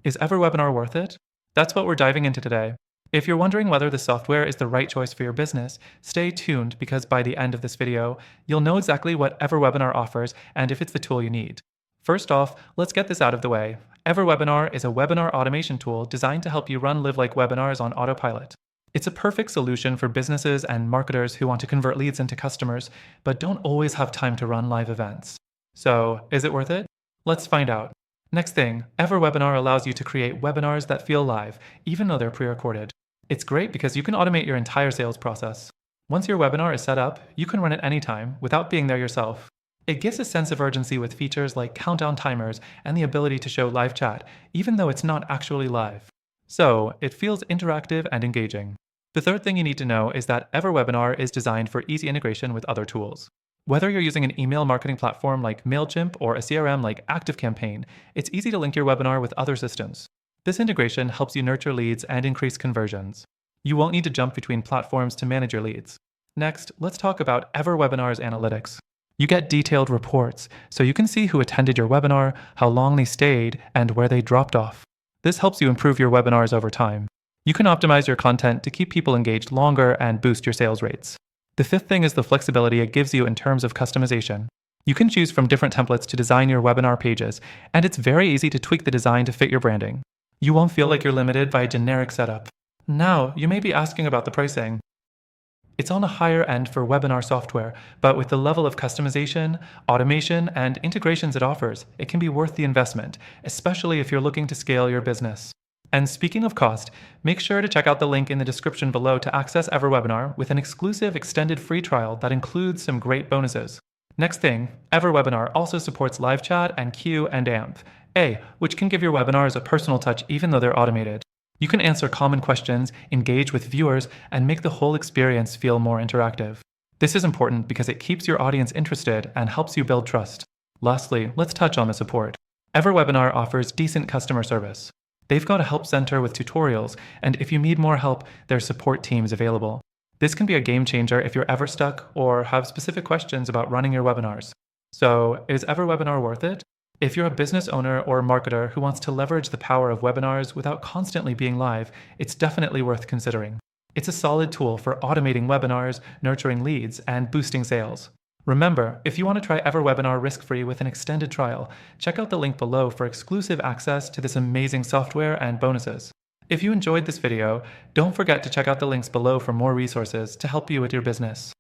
Is EverWebinar worth it? That's what we're diving into today. If you're wondering whether the software is the right choice for your business, stay tuned because by the end of this video, you'll know exactly what EverWebinar offers and if it's the tool you need. First off, let's get this out of the way. EverWebinar is a webinar automation tool designed to help you run live like webinars on autopilot. It's a perfect solution for businesses and marketers who want to convert leads into customers, but don't always have time to run live events. So, is it worth it? Let's find out. Next thing, EverWebinar allows you to create webinars that feel live, even though they're pre-recorded. It's great because you can automate your entire sales process. Once your webinar is set up, you can run it anytime without being there yourself. It gives a sense of urgency with features like countdown timers and the ability to show live chat, even though it's not actually live. So, it feels interactive and engaging. The third thing you need to know is that EverWebinar is designed for easy integration with other tools. Whether you're using an email marketing platform like MailChimp or a CRM like ActiveCampaign, it's easy to link your webinar with other systems. This integration helps you nurture leads and increase conversions. You won't need to jump between platforms to manage your leads. Next, let's talk about EverWebinar's analytics. You get detailed reports, so you can see who attended your webinar, how long they stayed, and where they dropped off. This helps you improve your webinars over time. You can optimize your content to keep people engaged longer and boost your sales rates. The fifth thing is the flexibility it gives you in terms of customization. You can choose from different templates to design your webinar pages, and it's very easy to tweak the design to fit your branding. You won't feel like you're limited by a generic setup. Now, you may be asking about the pricing. It's on the higher end for webinar software, but with the level of customization, automation, and integrations it offers, it can be worth the investment, especially if you're looking to scale your business. And speaking of cost, make sure to check out the link in the description below to access EverWebinar with an exclusive extended free trial that includes some great bonuses. Next thing, EverWebinar also supports live chat and Q and AMP, which can give your webinars a personal touch even though they're automated. You can answer common questions, engage with viewers, and make the whole experience feel more interactive. This is important because it keeps your audience interested and helps you build trust. Lastly, let's touch on the support. EverWebinar offers decent customer service. They've got a help center with tutorials, and if you need more help, there's support teams available. This can be a game changer if you're ever stuck or have specific questions about running your webinars. So, is EverWebinar worth it? If you're a business owner or marketer who wants to leverage the power of webinars without constantly being live, it's definitely worth considering. It's a solid tool for automating webinars, nurturing leads, and boosting sales. Remember, if you want to try EverWebinar risk-free with an extended trial, check out the link below for exclusive access to this amazing software and bonuses. If you enjoyed this video, don't forget to check out the links below for more resources to help you with your business.